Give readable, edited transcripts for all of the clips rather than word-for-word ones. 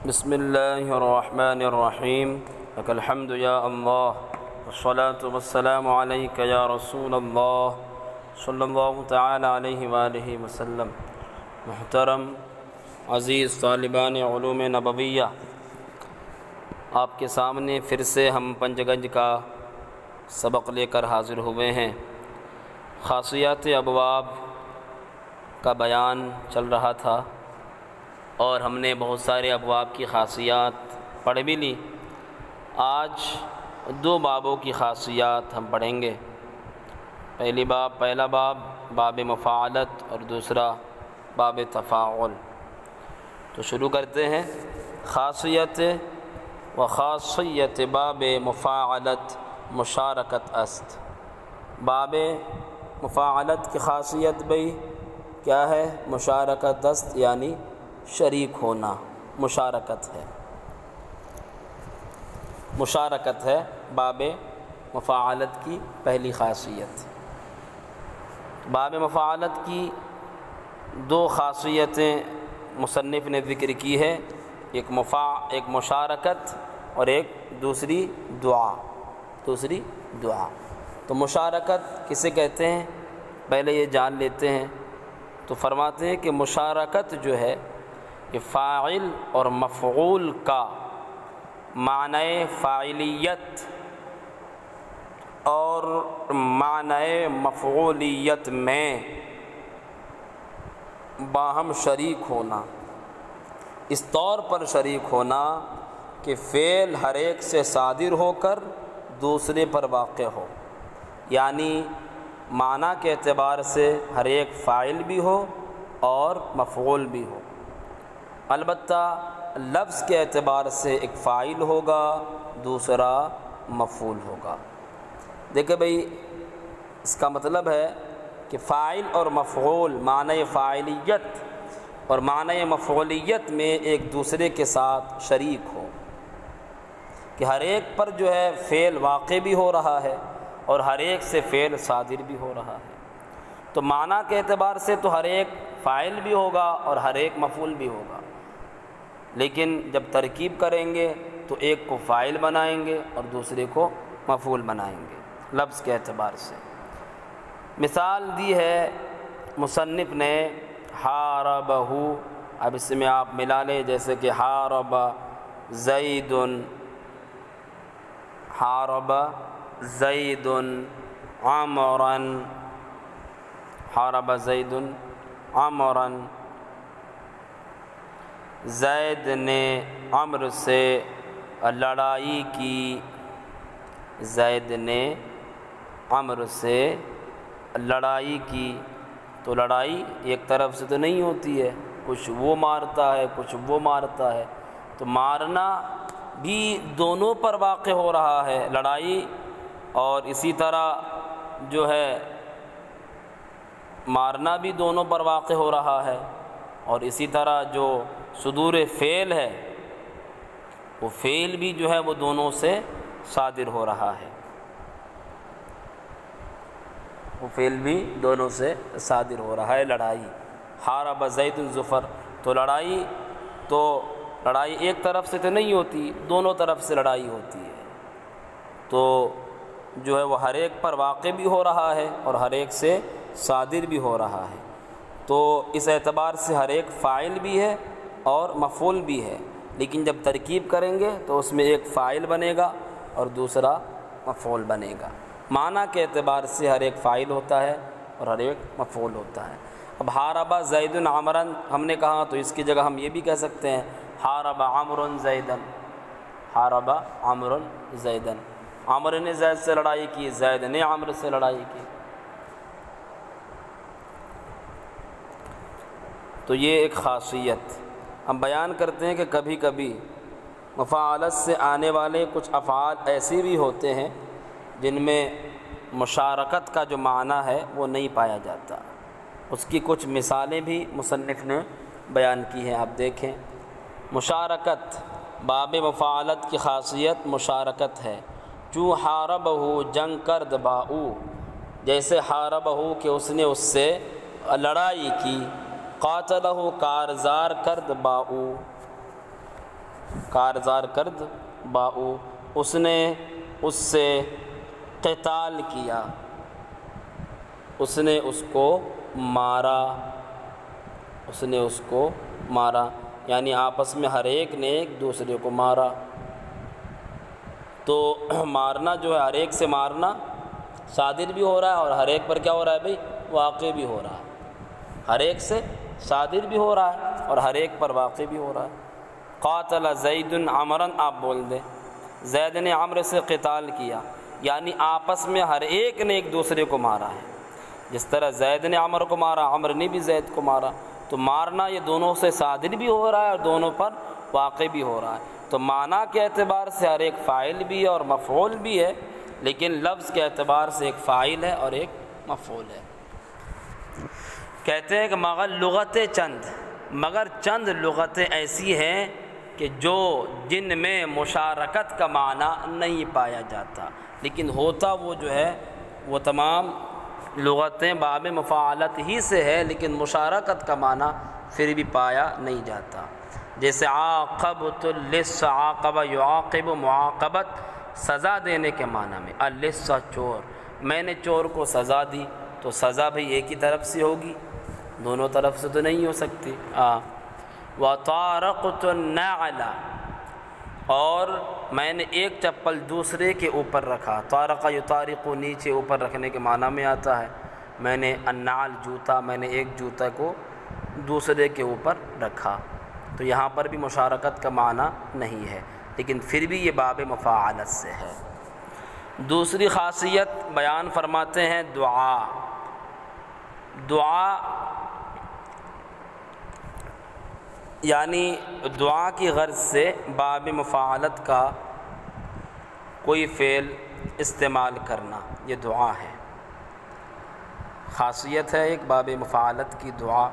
بسم اللہ الرحمن الرحیم لک الحمد یا اللہ والصلاة والسلام علیک یا رسول اللہ صلی اللہ تعالی علیہ وآلہ وسلم۔ محترم عزیز طالبان علوم نبویہ، آپ کے سامنے پھر سے ہم پنج گنج کا سبق لے کر حاضر ہوئے ہیں۔ خاصیات ابواب کا بیان چل رہا تھا اور ہم نے بہت سارے ابواب کی خاصیات پڑھ بھی لی۔ آج دو بابوں کی خاصیات ہم پڑھیں گے۔ پہلا باب باب مفاعلت اور دوسرا باب تفاعل۔ تو شروع کرتے ہیں۔ خاصیت و خاصیت باب مفاعلت مشارکت است۔ باب مفاعلت کی خاصیت بھئی کیا ہے؟ مشارکت است، یعنی شریک ہونا، مشارکت ہے باب مفاعلت کی پہلی خاصیت۔ باب مفاعلت کی دو خاصیتیں مصنف نے ذکر کی ہے، ایک مشارکت اور ایک دوسری دعا۔ تو مشارکت کسے کہتے ہیں پہلے یہ جان لیتے ہیں۔ تو فرماتے ہیں کہ مشارکت جو ہے یہ فاعل اور مفعول کا معنی فاعلیت اور معنی مفعولیت میں باہم شریک ہونا، اس طور پر شریک ہونا کہ فعل ہر ایک سے صادر ہو کر دوسرے پر واقع ہو، یعنی معنی کے اعتبار سے ہر ایک فاعل بھی ہو اور مفعول بھی ہو، البتہ لفظ کے اعتبار سے ایک فاعل ہوگا دوسرا مفعول ہوگا۔ دیکھیں بھئی، اس کا مطلب ہے کہ فاعل اور مفعول معنی فاعلیت اور معنی مفعولیت میں ایک دوسرے کے ساتھ شریک ہو، کہ ہر ایک پر جو ہے فعل واقع بھی ہو رہا ہے اور ہر ایک سے فعل صادر بھی ہو رہا ہے۔ تو معنی کے اعتبار سے تو ہر ایک فاعل بھی ہوگا اور ہر ایک مفعول بھی ہوگا، لیکن جب ترکیب کریں گے تو ایک کو فاعل بنائیں گے اور دوسرے کو مفعول بنائیں گے لفظ کے اعتبار سے۔ مثال دی ہے مصنف نے حاربہ، اب اس میں آپ ملا لیں، جیسے کہ حارب زید، حارب زید عمرا، حارب زید عمرا، زید نے عمر سے لڑائی کی، زید نے عمر سے لڑائی کی۔ تو لڑائی ایک طرف سے تو نہیں ہوتی ہے، کچھ وہ مارتا ہے کچھ وہ مارتا ہے، تو مارنا بھی دونوں پر واقع ہو رہا ہے، لڑائی اور اسی طرح جو ہے مارنا بھی دونوں پر واقع ہو رہا ہے، اور اسی طرح جو صدور فعل ہے وہ فعل بھی جو ہے وہ دونوں سے صادر ہو رہا ہے، وہ فعل بھی دونوں سے صادر ہو رہا ہے۔ لڑائی حارب زید الظفر، تو لڑائی ایک طرف سے تو نہیں ہوتی، دونوں طرف سے لڑائی ہوتی ہے، تو جو ہے وہ ہر ایک پر واقع بھی ہو رہا ہے اور ہر ایک سے صادر بھی ہو رہا ہے۔ تو اس اعتبار سے ہر ایک فاعل بھی ہے اور مفعول بھی ہے، لیکن جب ترکیب کریں گے تو اس میں ایک فاعل بنے گا اور دوسرا مفعول بنے گا۔ معنی کے اعتبار سے ہر ایک فاعل ہوتا ہے اور ہر ایک مفعول ہوتا ہے۔ اب حارب زید عمرا ہم نے کہا تو اس کی جگہ ہم یہ بھی کہہ سکتے ہیں حارب عمر زیدا، حارب عمر زیدا، عمر نے زید سے لڑائی کی، زید نے عمر سے لڑائی کی۔ تو یہ ایک خاصیت ہم بیان کرتے ہیں کہ کبھی کبھی مفاعلت سے آنے والے کچھ افعال ایسے بھی ہوتے ہیں جن میں مشارکت کا جو معنی ہے وہ نہیں پایا جاتا، اس کی کچھ مثالیں بھی مصنف نے بیان کی ہیں، آپ دیکھیں۔ مشارکت، باب مفاعلت کی خاصیت مشارکت ہے۔ جو حاربہ جنگ کرد باؤ، جیسے حاربہ کہ اس نے اس سے لڑائی کی، قاتلہ کارزار کرد باؤ، کارزار کرد باؤ، اس نے اس سے قتال کیا، اس نے اس کو مارا، اس نے اس کو مارا، یعنی آپس میں ہر ایک نے ایک دوسرے کو مارا۔ تو مارنا جو ہے، ہر ایک سے مارنا صادر بھی ہو رہا ہے، اور ہر ایک پر کیا ہو رہا ہے بھئی؟ واقع بھی ہو رہا ہے۔ ہر ایک سے صادر بھی ہو رہا ہے اور ہر ایک پر واقع بھی ہو رہا ہے۔ قاتل زید عمرا، آپ بول دیں زید نے عمرو سے قتال کیا، یعنی آپس میں ہر ایک نے ایک دوسرے کو مارا ہے۔ جس طرح زید نے عمر کو مارا، عمر نے بھی زید کو مارا، تو مارنا یہ دونوں سے صادر بھی ہو رہا ہے اور دونوں پر واقع بھی ہو رہا ہے۔ تو معنی کے اعتبار سے ہر ایک فاعل بھی ہے اور مفعول بھی ہے، لیکن لفظ کے اعتبار سے ایک فاعل ہے اور ایک مفعول ہے۔ کہتے ہیں کہ مگر لغتیں چند، مگر چند لغتیں ایسی ہیں کہ جن میں مشارکت کا معنی نہیں پایا جاتا، لیکن ہوتا وہ جو ہے وہ تمام لغتیں باب مفاعلت ہی سے ہے، لیکن مشارکت کا معنی پھر بھی پایا نہیں جاتا۔ جیسے عاقبۃ اللص، عاقبہ یعاقب، معاقبت سزا دینے کے معنی میں، اللص چور، میں نے چور کو سزا دی، تو سزا بھی ایک ہی طرف سے ہوگی، دونوں طرف سے تو نہیں ہو سکتی۔ وطارقۃ النعل، اور میں نے ایک چپل دوسرے کے اوپر رکھا، طارق یطارق نیچے اوپر رکھنے کے معنی میں آتا ہے۔ میں نے النعل جوتا، میں نے ایک جوتا کو دوسرے کے اوپر رکھا، تو یہاں پر بھی مشارکت کا معنی نہیں ہے، لیکن پھر بھی یہ باب مفاعلت سے ہے۔ دوسری خاصیت بیان فرماتے ہیں دعا۔ دعا یعنی دعا کی غرض سے باب مفاعلت کا کوئی فعل استعمال کرنا، یہ دعا ہے۔ خاصیت ہے ایک باب مفاعلت کی دعا،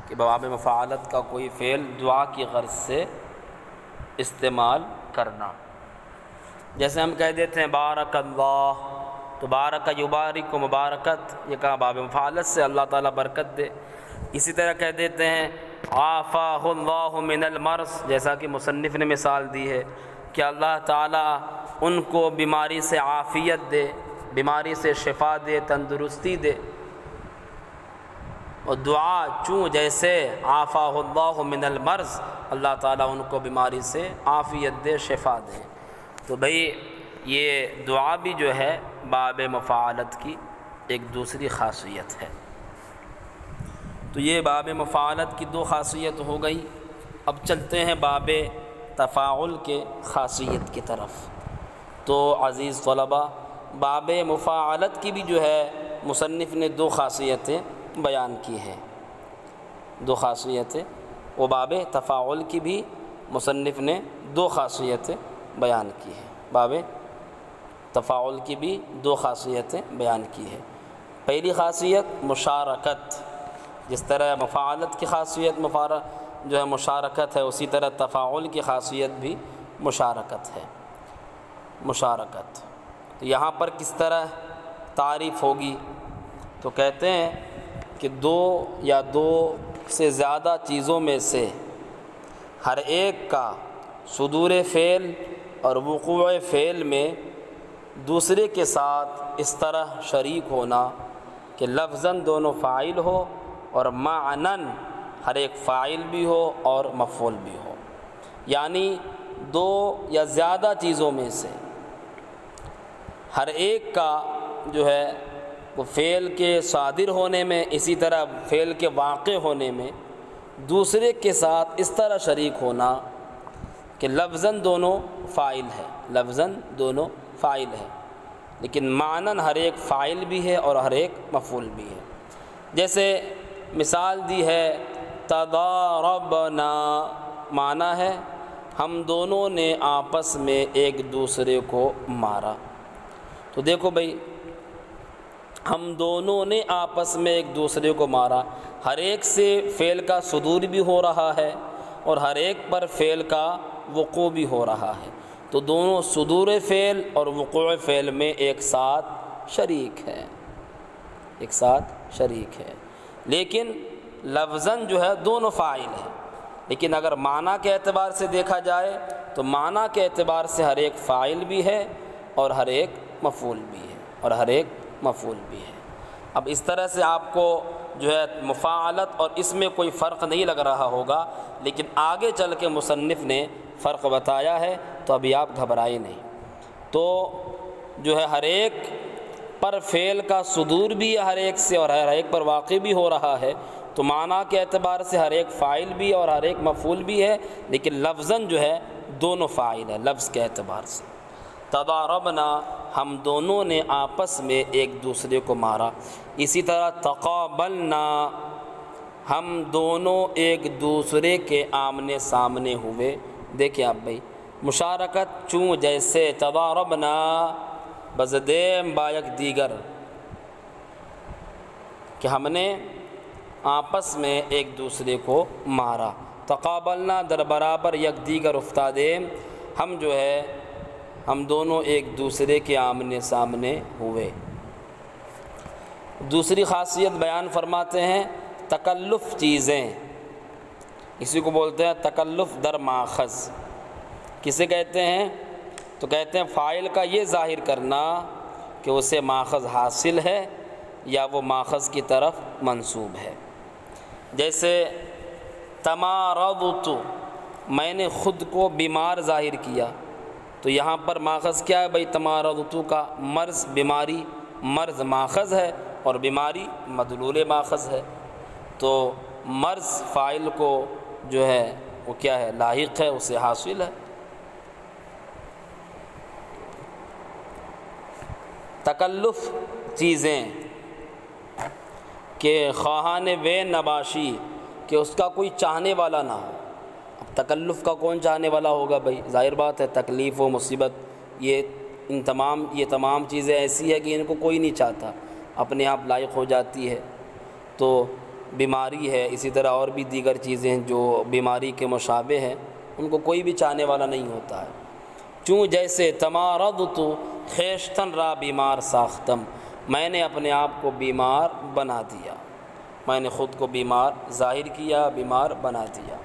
کہ باب مفاعلت کا کوئی فعل دعا کی غرض سے استعمال کرنا۔ جیسے ہم کہہ دیتے ہیں بارک اللہ، تو بارک یبارک کو مبارکت، یہ کہا باب مفاعلت سے اللہ تعالیٰ برکت دے۔ اسی طرح کہہ دیتے ہیں عافاہ اللہ من المرض، جیسا کہ مصنف نے مثال دی ہے کہ اللہ تعالیٰ ان کو بیماری سے عافیت دے، بیماری سے شفا دے، تندرستی دے۔ اور دعا چوں جیسے عافاہ اللہ من المرض، اللہ تعالیٰ ان کو بیماری سے عافیت دے، شفا دے۔ تو بھئی یہ دعا بھی جو ہے باب مفاعلت کی ایک دوسری خاصیت ہے۔ تو یہ باب مفاعلت کی دو خاصیت ہو گئی۔ اب چلتے ہیں باب تفاعل کے خاصیت کی طرف۔ تو عزیز طلباء، باب مفاعلت کی بھی جو ہے مصنف نے دو خاصیتیں بیان کی ہیں، دو خاصیتیں، وہ باب تفاعل کی بھی مصنف نے دو خاصیتیں بیان کی ہیں، باب تفاعل کی بھی دو خاصیتیں بیان کی ہیں۔ پہلی خاصیت مشارکت، جس طرح مفاعلت کی خاصیت جو ہے مشارکت ہے، اسی طرح تفاعل کی خاصیت بھی مشارکت ہے۔ مشارکت تو یہاں پر کس طرح تعریف ہوگی؟ تو کہتے ہیں کہ دو یا دو سے زیادہ چیزوں میں سے ہر ایک کا صدور فعل اور وقوع فعل میں دوسرے کے ساتھ اس طرح شریک ہونا کہ لفظاً دونوں فاعل ہو اور معناً ہر ایک فاعل بھی ہو اور مفعول بھی ہو، یعنی دو یا زیادہ چیزوں میں سے ہر ایک کا جو ہے وہ فعل کے صادر ہونے میں، اسی طرح فعل کے واقع ہونے میں دوسرے کے ساتھ اس طرح شریک ہونا کہ لفظاً دونوں فاعل ہے، لفظاً دونوں فاعل ہے، لیکن معناً ہر ایک فاعل بھی ہے اور ہر ایک مفعول بھی ہے۔ جیسے مثال دی ہے تضاربنا، معنی ہے ہم دونوں نے آپس میں ایک دوسرے کو مارا۔ تو دیکھو بھئی، ہم دونوں نے آپس میں ایک دوسرے کو مارا، ہر ایک سے فعل کا صدور بھی ہو رہا ہے اور ہر ایک پر فعل کا وقوع بھی ہو رہا ہے، تو دونوں صدور فعل اور وقوع فعل میں ایک ساتھ شریک ہے، ایک ساتھ شریک ہے، لیکن لفظاً جو ہے دونوں فاعل ہیں، لیکن اگر معنی کے اعتبار سے دیکھا جائے تو معنی کے اعتبار سے ہر ایک فاعل بھی ہے اور ہر ایک مفعول بھی ہے، اور ہر ایک مفعول بھی ہے۔ اب اس طرح سے آپ کو جو ہے مفاعلت اور اس میں کوئی فرق نہیں لگ رہا ہوگا، لیکن آگے چل کے مصنف نے فرق بتایا ہے، تو ابھی آپ گھبرائے نہیں۔ تو جو ہے ہر ایک پر فعل کا صدور بھی ہے ہر ایک سے، اور ہر ایک پر واقع بھی ہو رہا ہے، تو معنی کے اعتبار سے ہر ایک فاعل بھی اور ہر ایک مفعول بھی ہے، لیکن لفظاً جو ہے دونوں فاعل ہے لفظ کے اعتبار سے۔ تضاربنا، ہم دونوں نے آپس میں ایک دوسرے کو مارا۔ اسی طرح تقابلنا، ہم دونوں ایک دوسرے کے آمنے سامنے ہوئے۔ دیکھیں آپ بھائی، مشارکت چوں جیسے تضاربنا بزدیم بایک دیگر، کہ ہم نے آپس میں ایک دوسرے کو مارا۔ تقابلنا در برابر یک دیگر افتادیم، ہم جو ہے ہم دونوں ایک دوسرے کے آمنے سامنے ہوئے۔ دوسری خاصیت بیان فرماتے ہیں تکلف چیزیں، اسی کو بولتے ہیں تکلف در ماخذ۔ کسے کہتے ہیں؟ تو کہتے ہیں فاعل کا یہ ظاہر کرنا کہ اسے ماخذ حاصل ہے یا وہ ماخذ کی طرف منسوب ہے۔ جیسے تمارضت، میں نے خود کو بیمار ظاہر کیا، تو یہاں پر ماخذ کیا ہے بھائی؟ تمارضت کا مرض، بیماری، مرض ماخذ ہے اور بیماری مدلول ماخذ ہے، تو مرض فاعل کو جو ہے وہ کیا ہے؟ لاحق ہے، اسے حاصل ہے۔ تکلف چیزیں کہ خواہان وے نباشی، کہ اس کا کوئی چاہنے والا نہ ہو۔ اب تکلف کا کون چاہنے والا ہوگا بھائی؟ ظاہر بات ہے، تکلیف و مصیبت یہ تمام چیزیں ایسی ہے کہ ان کو کوئی نہیں چاہتا، اپنے آپ لائق ہو جاتی ہے۔ تو بیماری ہے، اسی طرح اور بھی دیگر چیزیں جو بیماری کے مشابہ ہیں، ان کو کوئی بھی چاہنے والا نہیں ہوتا ہے۔ چوں جیسے تمارضت خیشتن را بیمار ساختم، میں نے اپنے آپ کو بیمار بنا دیا، میں نے خود کو بیمار ظاہر کیا، بیمار بنا دیا۔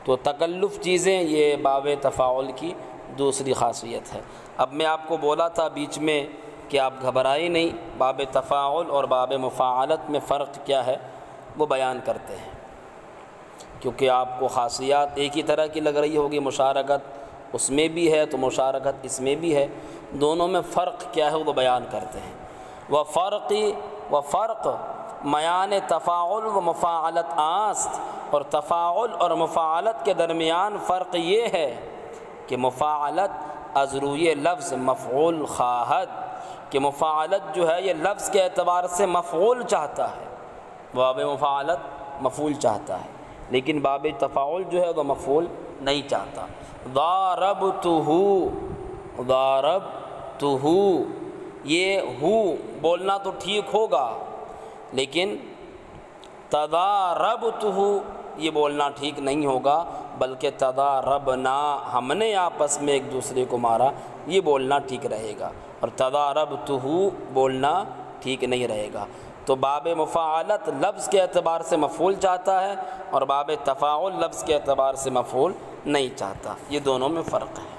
تو تکلف چیزیں یہ باب تفاعل کی دوسری خاصیت ہے۔ اب میں آپ کو بولا تھا بیچ میں کہ آپ گھبرائے نہیں، باب تفاعل اور باب مفاعلت میں فرق کیا ہے وہ بیان کرتے ہیں، کیونکہ آپ کو خاصیات ایک ہی طرح کی لگ رہی ہوگی، مشارکت اس میں بھی ہے تو مشارکت اس میں بھی ہے، دونوں میں فرق کیا ہے وہ بیان کرتے ہیں۔ فرق میان تفاعل و مفاعلت آست، اور تفاعل اور مفاعلت کے درمیان فرق یہ ہے کہ مفاعلت از روی لفظ مفعول خواہد، کہ مفاعلت جو ہے یہ لفظ کے اعتبار سے مفعول چاہتا ہے، باب مفاعلت مفعول چاہتا ہے، لیکن باب تفاعل جو ہے وہ مفعول نہیں چاہتا۔ ضاربتہ، یہ ہو بولنا تو ٹھیک ہوگا، لیکن تضاربتہ یہ بولنا ٹھیک نہیں ہوگا، بلکہ تضاربنا، ہم نے آپس میں ایک دوسرے کو مارا، یہ بولنا ٹھیک رہے گا، اور تضاربتہ بولنا ٹھیک نہیں رہے گا۔ تو باب مفاعلت لفظ کے اعتبار سے مفعول چاہتا ہے، اور باب تفاعل لفظ کے اعتبار سے مفعول نہیں چاہتا، یہ دونوں میں فرق ہے۔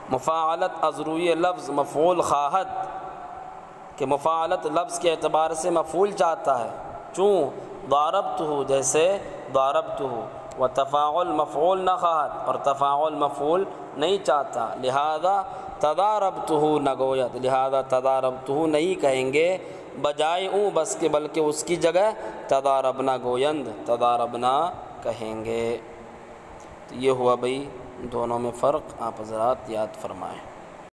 مفاعلت از روی لفظ مفعول خواہد، کہ مفاعلت لفظ کے اعتبار سے مفعول چاہتا ہے، چوں ضاربتہ جیسے ضاربتہ، و تفاعل مفعول نہ خواہد، اور تفاعل مفعول نہیں چاہتا، لہذا تضاربتہ نہ گوید، لہذا تضاربتہ نہیں کہیں گے بجائے اوں بس کے، بلکہ اس کی جگہ تضاربنا گویند، تضاربنا کہیں گے۔ تو یہ ہوا بھئی دونوں میں فرق، آپ حضرات یاد فرمائیں۔